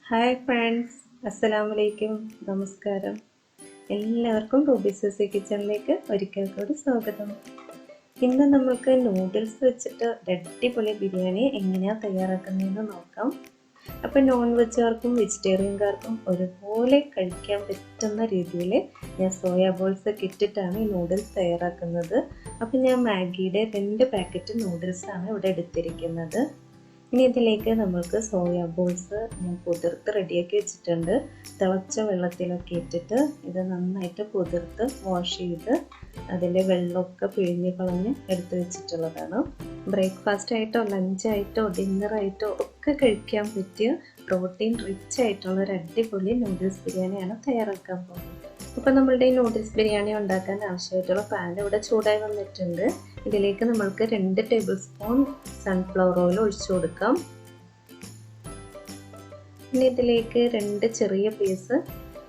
Hi friends, അസ്സലാമു അലൈക്കും, നമസ്കാരം. എല്ലാവർക്കും റൂബീസ് കിച്ചണിലേക്ക് ഒരിക്കൽ കൂടി സ്വാഗതം. ഇന്ന് നമ്മൾക്ക് നൂഡിൽസ് വെച്ചിട്ട് അടിപൊളി ബിരിയാണി എങ്ങനെയാണ് തയ്യാറാക്കുന്നതെന്ന് നോക്കാം. അപ്പോൾ നോൺ വെജുകാർക്കും വെജിറ്റേറിയൻകാർക്കും ഒരുപോലെ കഴിക്കാൻ പറ്റുന്ന രീതിയിൽ ഞാൻ സോയാ ബോൾസ് ഒക്കെ ഇട്ടിട്ടാണ് ഈ നൂഡിൽസ് തയ്യാറാക്കുന്നത്. അപ്പോൾ ഞാൻ മാഗിയുടെ 2 പാക്കറ്റ് നൂഡിൽസാണ് ഇവിടെ എടുത്തിരിക്കുന്നത്. ഇനി ഇതിലേക്ക് നമ്മൾക്ക് സോയാ ബോൾസ് ഞാൻ കുതിർത്ത് റെഡിയാക്കി വെച്ചിട്ടുണ്ട്. തിളച്ച വെള്ളത്തിലൊക്കെ ഇട്ടിട്ട് ഇത് നന്നായിട്ട് കുതിർത്ത് വാഷ് ചെയ്ത് അതിൻ്റെ വെള്ളമൊക്കെ പിഴിഞ്ഞ് കളഞ്ഞ് എടുത്ത് വെച്ചിട്ടുള്ളതാണ്. ബ്രേക്ക്ഫാസ്റ്റ് ആയിട്ടോ ലഞ്ചായിട്ടോ ഡിന്നറായിട്ടോ ഒക്കെ കഴിക്കാൻ പറ്റിയ പ്രോട്ടീൻ റിച്ച് ആയിട്ടുള്ള ഒരു അടിപൊളി നൂഡിൽസ് ബിരിയാണിയാണ് തയ്യാറാക്കാൻ പോകുന്നത്. ഇപ്പോൾ നമ്മളുടെ ഈ നൂഡിൽസ് ബിരിയാണി ഉണ്ടാക്കാൻ ആവശ്യമായിട്ടുള്ള പാൻ ഇവിടെ ചൂടായി വന്നിട്ടുണ്ട്. ഇതിലേക്ക് നമ്മൾക്ക് 2 ടേബിൾ സ്പൂൺ സൺഫ്ലവർ ഓയിൽ ഒഴിച്ചു കൊടുക്കാം. ഇനി ഇതിലേക്ക് 2 ചെറിയ പീസ്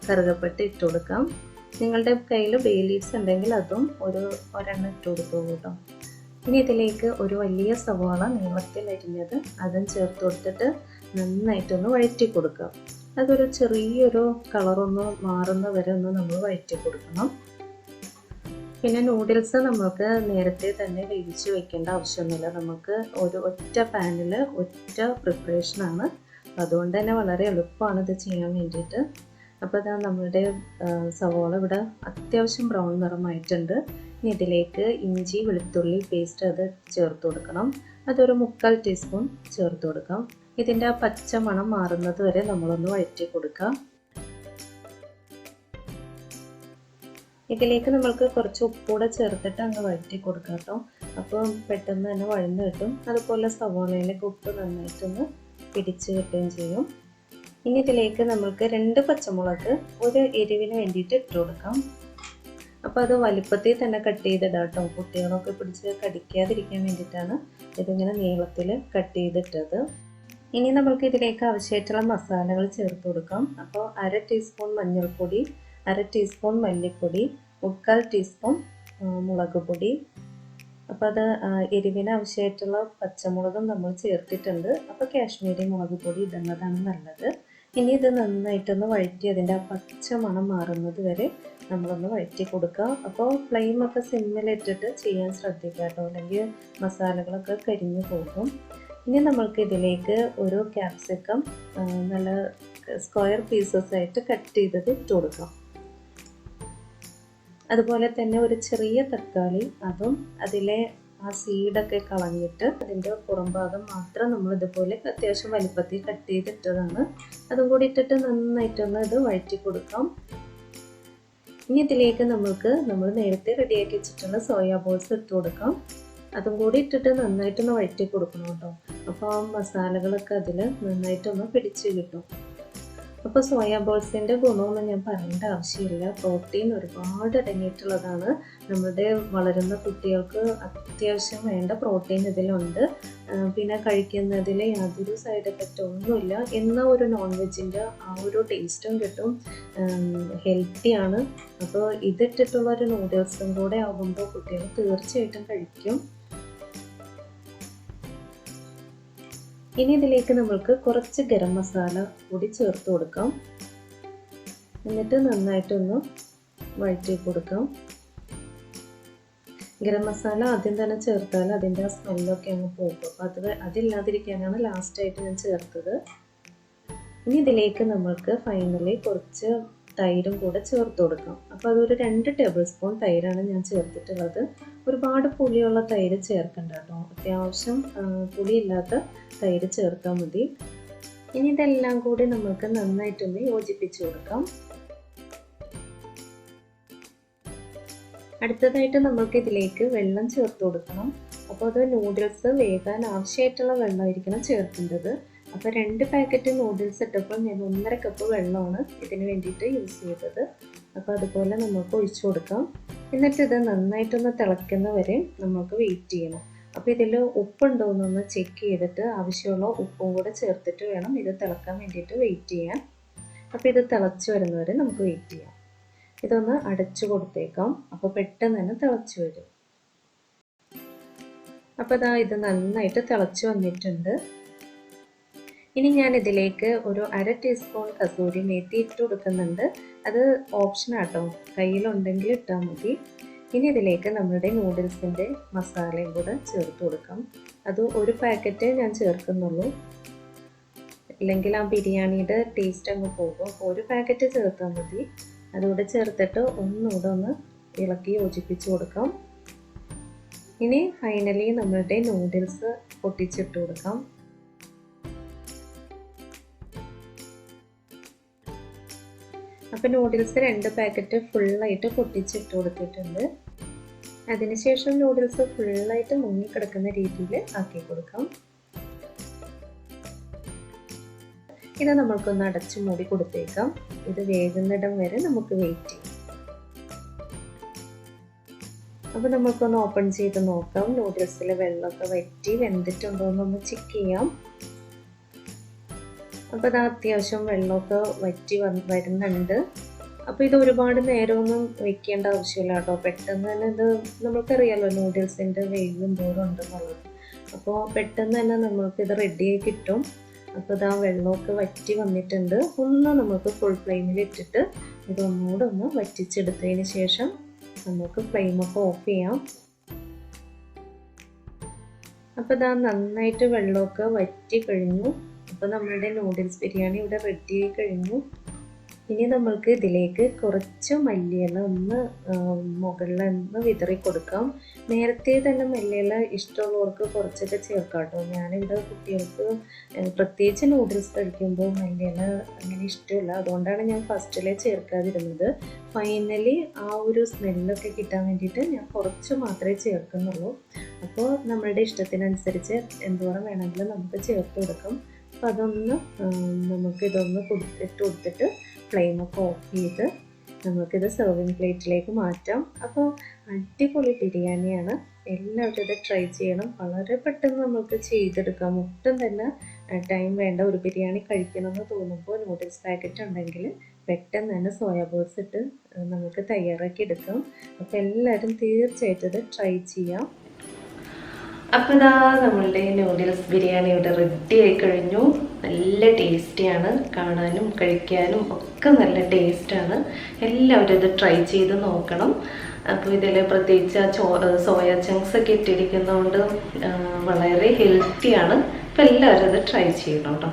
കറുകപ്പട്ട ഇട്ട് കൊടുക്കാം. നിങ്ങളുടെ കയ്യിൽ ബേ ലീവ്സ് ഉണ്ടെങ്കിൽ അതും ഒരെണ്ണം ഇട്ട് കൊടുത്തു കേട്ടോ. ഇനി ഇതിലേക്ക് ഒരു വലിയ സവാള നീളത്തിൽ അരിഞ്ഞത് അതും ചേർത്ത് കൊടുത്തിട്ട് നന്നായിട്ടൊന്ന് വഴറ്റി കൊടുക്കാം. അതൊരു ചെറിയൊരു കളറൊന്ന് മാറുന്ന വരെ ഒന്ന് നമ്മൾ വഴറ്റി കൊടുക്കണം. പിന്നെ നൂഡിൽസ് നമുക്ക് നേരത്തെ തന്നെ വേവിച്ച് വെക്കേണ്ട ആവശ്യമൊന്നുമില്ല. നമുക്ക് ഒറ്റ പാനിൽ ഒറ്റ പ്രിപ്പറേഷനാണ്. അതുകൊണ്ട് തന്നെ വളരെ എളുപ്പമാണ് ഇത് ചെയ്യാൻ വേണ്ടിയിട്ട്. അപ്പോൾ ഇതാ നമ്മളുടെ സവോള ഇവിടെ അത്യാവശ്യം ബ്രൗൺ നിറമായിട്ടുണ്ട്. ഇനി ഇതിലേക്ക് ഇഞ്ചി വെളുത്തുള്ളി പേസ്റ്റ് അത് ചേർത്ത് കൊടുക്കണം. അതൊരു 3/4 ടീസ്പൂൺ ചേർത്ത് കൊടുക്കാം. ഇതിൻ്റെ ആ പച്ച മണം മാറുന്നത് വരെ നമ്മളൊന്ന് വഴറ്റി കൊടുക്കാം. ഇതിലേക്ക് നമ്മൾക്ക് കുറച്ച് ഉപ്പൂടെ ചേർത്തിട്ട് അങ്ങ് വഴറ്റി കൊടുക്കാം കേട്ടോ. അപ്പോൾ പെട്ടെന്ന് തന്നെ വഴന്ന് കിട്ടും. അതുപോലെ സവോളയിലേക്ക് ഉപ്പ് നന്നായിട്ടൊന്ന് പിടിച്ച് കിട്ടുകയും ചെയ്യും. ഇനി ഇതിലേക്ക് നമ്മൾക്ക് 2 പച്ചമുളക് ഒരു എരിവിന് വേണ്ടിയിട്ട് ഇട്ട് കൊടുക്കാം. അപ്പോൾ അത് വലിപ്പത്തിൽ തന്നെ കട്ട് ചെയ്തിടാം കേട്ടോ. കുട്ടികളൊക്കെ പിടിച്ച് കടിക്കാതിരിക്കാൻ വേണ്ടിയിട്ടാണ് ഇതിങ്ങനെ നീളത്തിൽ കട്ട് ചെയ്തിട്ടത്. ഇനി നമ്മൾക്ക് ഇതിലേക്ക് ആവശ്യമായിട്ടുള്ള മസാലകൾ ചേർത്ത് കൊടുക്കാം. അപ്പോൾ 1/2 ടീസ്പൂൺ മഞ്ഞൾപ്പൊടി, 1/2 ടീസ്പൂൺ മല്ലിപ്പൊടി, 3/4 ടീസ്പൂൺ മുളക് പൊടി. അപ്പോൾ അത് എരിവിന് ആവശ്യമായിട്ടുള്ള പച്ചമുളകും നമ്മൾ ചേർത്തിട്ടുണ്ട്. അപ്പോൾ കാശ്മീരി മുളക് പൊടി ഇടുന്നതാണ് നല്ലത്. ഇനി ഇത് നന്നായിട്ടൊന്ന് വഴറ്റി അതിൻ്റെ ആ പച്ച മണം മാറുന്നത് വരെ നമ്മളൊന്ന് വഴറ്റി കൊടുക്കുക. അപ്പോൾ ഫ്ലെയിമൊക്കെ സിമ്മിലിട്ടിട്ട് ചെയ്യാൻ ശ്രദ്ധിക്കുക കേട്ടോ, അല്ലെങ്കിൽ മസാലകളൊക്കെ കരിഞ്ഞു പോകും. ഇനി നമ്മൾക്ക് ഇതിലേക്ക് ഒരു ക്യാപ്സിക്കം നല്ല സ്ക്വയർ പീസസ് ആയിട്ട് കട്ട് ചെയ്തത് ഇട്ട് കൊടുക്കാം. അതുപോലെ തന്നെ ഒരു ചെറിയ തക്കാളി, അതും അതിലെ ആ സീഡൊക്കെ കളഞ്ഞിട്ട് അതിൻ്റെ പുറംഭാഗം മാത്രം നമ്മൾ ഇതുപോലെ അത്യാവശ്യം വലിപ്പത്തിൽ കട്ട് ചെയ്തിട്ടതാണ്. അതും കൂടി ഇട്ടിട്ട് നന്നായിട്ടൊന്ന് ഇത് വഴറ്റി കൊടുക്കാം. ഇനി ഇതിലേക്ക് നമ്മൾ നേരത്തെ റെഡിയാക്കി വെച്ചിട്ടുള്ള സോയാ ബോൾസ് ഇട്ട് കൊടുക്കാം. അതും കൂടി ഇട്ടിട്ട് നന്നായിട്ടൊന്ന് വഴറ്റി കൊടുക്കണം കേട്ടോ. അപ്പോൾ ആ മസാലകളൊക്കെ അതിൽ നന്നായിട്ടൊന്ന് പിടിച്ച് കിട്ടും. അപ്പോൾ സോയാ ബോൾസിൻ്റെ ഗുണമൊന്നും ഞാൻ പറയേണ്ട ആവശ്യമില്ല. പ്രോട്ടീൻ ഒരുപാട് അടങ്ങിയിട്ടുള്ളതാണ്. നമ്മുടെ വളരുന്ന കുട്ടികൾക്ക് അത്യാവശ്യം വേണ്ട പ്രോട്ടീൻ ഇതിലുണ്ട്. പിന്നെ കഴിക്കുന്നതിൽ യാതൊരു സൈഡ് എഫക്റ്റ് ഒന്നുമില്ല. എന്നാൽ ഒരു നോൺ വെജിൻ്റെ ആ ഒരു ടേസ്റ്റും കിട്ടും. ഹെൽത്തിയാണ്. അപ്പോൾ ഇതിട്ടിട്ടുള്ള ഒരു നൂഡിൽസും കൂടെ ആകുമ്പോൾ കുട്ടികൾ തീർച്ചയായിട്ടും കഴിക്കും. ഇനി ഇതിലേക്ക് നമ്മൾക്ക് കുറച്ച് ഗരം മസാല കൂടി ചേർത്ത് കൊടുക്കാം. എന്നിട്ട് നന്നായിട്ടൊന്ന് വഴറ്റി കൊടുക്കാം. ഗരം മസാല ആദ്യം തന്നെ ചേർത്താൽ അതിൻ്റെ ആ സ്മെല്ലൊക്കെ അങ്ങ് പോകും. അതില്ലാതിരിക്കാനാണ് ലാസ്റ്റായിട്ട് ഞാൻ ചേർത്തത്. ഇനി ഇതിലേക്ക് നമ്മൾക്ക് ഫൈനലി കുറച്ച് തൈരും കൂടെ ചേർത്ത് കൊടുക്കാം. അപ്പോൾ അതൊരു 2 ടേബിൾ സ്പൂൺ തൈരാണ് ഞാൻ ചേർത്തിട്ടുള്ളത്. ഒരുപാട് പുളിയുള്ള തൈര് ചേർക്കണ്ട കേട്ടോ. അത്യാവശ്യം പുളിയില്ലാത്ത തൈര് ചേർത്താൽ മതി. ഇനി ഇതെല്ലാം കൂടി നമുക്ക് നന്നായിട്ടൊന്ന് യോജിപ്പിച്ച് കൊടുക്കാം. അടുത്തതായിട്ട് നമ്മൾക്ക് ഇതിലേക്ക് വെള്ളം ചേർത്ത് കൊടുക്കണം. അപ്പോൾ അത് നൂഡിൽസ് വേകാൻ ആവശ്യമായിട്ടുള്ള വെള്ളമായിരിക്കണം ചേർക്കേണ്ടത്. അപ്പോൾ 2 പാക്കറ്റ് നൂഡിൽസ് ഇട്ടപ്പോൾ ഞാൻ 1.5 കപ്പ് വെള്ളമാണ് ഇതിന് വേണ്ടിയിട്ട് യൂസ് ചെയ്തത്. അപ്പോൾ അതുപോലെ നമുക്ക് ഒഴിച്ചു കൊടുക്കാം. എന്നിട്ട് ഇത് നന്നായിട്ടൊന്ന് തിളയ്ക്കുന്ന വരെ നമുക്ക് വെയിറ്റ് ചെയ്യണം. അപ്പോൾ ഇതിൽ ഉപ്പുണ്ടോ എന്നൊന്ന് ചെക്ക് ചെയ്തിട്ട് ആവശ്യമുള്ള ഉപ്പും കൂടെ ചേർത്തിട്ട് വേണം ഇത് തിളക്കാൻ വേണ്ടിയിട്ട് വെയിറ്റ് ചെയ്യാൻ. അപ്പോൾ ഇത് തിളച്ച് വരുന്നവരെ നമുക്ക് വെയിറ്റ് ചെയ്യാം. ഇതൊന്ന് അടച്ചു കൊടുത്തേക്കാം. അപ്പോൾ പെട്ടെന്ന് തന്നെ തിളച്ച് വരും. അപ്പോൾ ഇത് നന്നായിട്ട് തിളച്ച് വന്നിട്ടുണ്ട്. ഇനി ഞാൻ ഇതിലേക്ക് ഒരു 1/2 ടീസ്പൂൺ കസൂരി മേത്തി ഇട്ട് കൊടുക്കുന്നുണ്ട്. അത് ഓപ്ഷനാട്ടോ, കയ്യിലുണ്ടെങ്കിൽ ഇട്ടാൽ മതി. ഇനി ഇതിലേക്ക് നമ്മുടെ നൂഡിൽസിൻ്റെ മസാലയും കൂടെ ചേർത്ത് കൊടുക്കാം. അത് ഒരു പാക്കറ്റ് ഞാൻ ചേർക്കുന്നുള്ളൂ, ഇല്ലെങ്കിൽ ആ ബിരിയാണിയുടെ ടേസ്റ്റ് അങ്ങ് പോകും. ഒരു പാക്കറ്റ് ചേർത്താൽ മതി. അതുകൂടെ ചേർത്തിട്ട് ഒന്നുകൂടെ ഒന്ന് ഇളക്കി യോജിപ്പിച്ച് കൊടുക്കാം. ഇനി ഫൈനലി നമ്മളുടെ നൂഡിൽസ് പൊട്ടിച്ചിട്ട് കൊടുക്കാം. അപ്പോൾ നൂഡിൽസ് 2 പാക്കറ്റ് ഫുള്ളായിട്ട് പൊട്ടിച്ചിട്ട് കൊടുത്തിട്ടുണ്ട്. അതിനുശേഷം നൂഡിൽസ് ഫുള്ളായിട്ട് മുങ്ങിക്കിടക്കുന്ന രീതിയിൽ ആക്കി കൊടുക്കാം. ഇത് നമ്മൾക്കൊന്ന് അടച്ചു മൂടി കൊടുത്തേക്കാം. ഇത് വേകുന്നിടം വരെ നമുക്ക് വെയിറ്റ് ചെയ്യാം. അപ്പോൾ നമുക്കൊന്ന് ഓപ്പൺ ചെയ്ത് നോക്കാം. നൂഡിൽസിലെ വെള്ളമൊക്കെ വറ്റി വെന്തിട്ടുണ്ടോ എന്നൊന്ന് ചെക്ക് ചെയ്യാം. അപ്പോൾ അത് അത്യാവശ്യം വെള്ളമൊക്കെ വറ്റി വരുന്നുണ്ട്. അപ്പോൾ ഇത് ഒരുപാട് നേരമൊന്നും വെക്കേണ്ട ആവശ്യമില്ല കേട്ടോ. പെട്ടെന്ന് തന്നെ ഇത് നമുക്കറിയാമല്ലോ നൂഡിൽസിൻ്റെ വേവ് എന്തോരം ഉണ്ടെന്നുള്ളത്. അപ്പോൾ പെട്ടെന്ന് തന്നെ നമുക്കിത് റെഡിയായി കിട്ടും. അപ്പോൾ ഇത് ആ വെള്ളമൊക്കെ വറ്റി വന്നിട്ടുണ്ട്. ഒന്ന് നമുക്ക് ഫുൾ ഫ്ലെയിമിൽ ഇട്ടിട്ട് ഇതൊന്നുകൂടെ ഒന്ന് വറ്റിച്ചെടുത്തതിന് ശേഷം നമുക്ക് ഫ്ലെയിമൊക്കെ ഓഫ് ചെയ്യാം. അപ്പോൾ ഇതാ നന്നായിട്ട് വെള്ളമൊക്കെ വറ്റി കഴിഞ്ഞു. അപ്പോൾ നമ്മളുടെ നൂഡിൽസ് ബിരിയാണി ഇവിടെ റെഡി ആയി കഴിഞ്ഞു. ഇനി നമ്മൾക്ക് ഇതിലേക്ക് കുറച്ച് മല്ലിയില ഒന്ന് മുകളിൽ ഒന്ന് വിതറി കൊടുക്കാം. നേരത്തെ തന്നെ മല്ലിയില ഇഷ്ടമുള്ളവർക്ക് കുറച്ചൊക്കെ ചേർക്കാം കേട്ടോ. ഞാനിവിടെ കുട്ടികൾക്ക് പ്രത്യേകിച്ച് നൂഡിൽസ് കഴിക്കുമ്പോൾ മല്ലിയില അങ്ങനെ ഇഷ്ടമില്ല. അതുകൊണ്ടാണ് ഞാൻ ഫസ്റ്റിലെ ചേർക്കാതിരുന്നത്. ഫൈനലി ആ ഒരു സ്മെല്ലൊക്കെ കിട്ടാൻ വേണ്ടിയിട്ട് ഞാൻ കുറച്ച് മാത്രമേ ചേർക്കുന്നുള്ളൂ. അപ്പോൾ നമ്മളുടെ ഇഷ്ടത്തിനനുസരിച്ച് എന്തോരം വേണമെങ്കിലും നമുക്ക് ചേർത്ത് കൊടുക്കാം. അപ്പോൾ അതൊന്ന് നമുക്കിതൊന്ന് ഇട്ട് കൊടുത്തിട്ട് ഫ്ലെയിമൊക്കെ ഓഫ് ചെയ്ത് നമുക്കിത് സെർവിങ് പ്ലേറ്റിലേക്ക് മാറ്റാം. അപ്പോൾ അടിപൊളി ബിരിയാണിയാണ്. എല്ലാവരും ഇത് ട്രൈ ചെയ്യണം. വളരെ പെട്ടെന്ന് നമുക്ക് ചെയ്തെടുക്കാം. ഒട്ടും തന്നെ ടൈം വേണ്ട. ഒരു ബിരിയാണി കഴിക്കണമെന്ന് തോന്നുമ്പോൾ നൂഡിൽസ് പാക്കറ്റ് ഉണ്ടെങ്കിൽ പെട്ടെന്ന് തന്നെ സോയാ ബോൾസ് ഇട്ട് നമുക്ക് തയ്യാറാക്കി എടുക്കാം. അപ്പോൾ എല്ലാവരും തീർച്ചയായിട്ടും ഇത് ട്രൈ ചെയ്യാം. അപ്പോൾ ഇതാ നമ്മളുടെ നൂഡിൽസ് ബിരിയാണി ഇവിടെ റെഡി ആയി കഴിഞ്ഞു. നല്ല ടേസ്റ്റിയാണ്, കാണാനും കഴിക്കാനും ഒക്കെ നല്ല ടേസ്റ്റാണ്. എല്ലാവരും ഇത് ട്രൈ ചെയ്ത് നോക്കണം. അപ്പോൾ ഇതിൽ പ്രത്യേകിച്ച് സോയ ചങ്ക്സ് ഒക്കെ ഇട്ടിരിക്കുന്നതുകൊണ്ട് വളരെ ഹെൽത്തിയാണ്. അപ്പോൾ എല്ലാവരും ഇത് ട്രൈ ചെയ്യണം കേട്ടോ.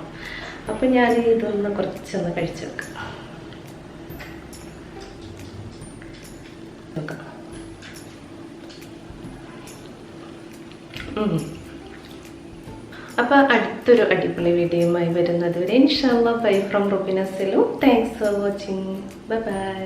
അപ്പോൾ ഞാൻ ഇതൊന്ന് കുറച്ചൊന്ന് കഴിച്ചു വെക്കാം. അപ്പോൾ അടുത്തൊരു അടിപൊളി വീഡിയോയുമായി വരുന്നത് വരെ ഇൻഷാ അല്ലാഹ് bye from Rubeena salon. Thanks for watching. Bye by.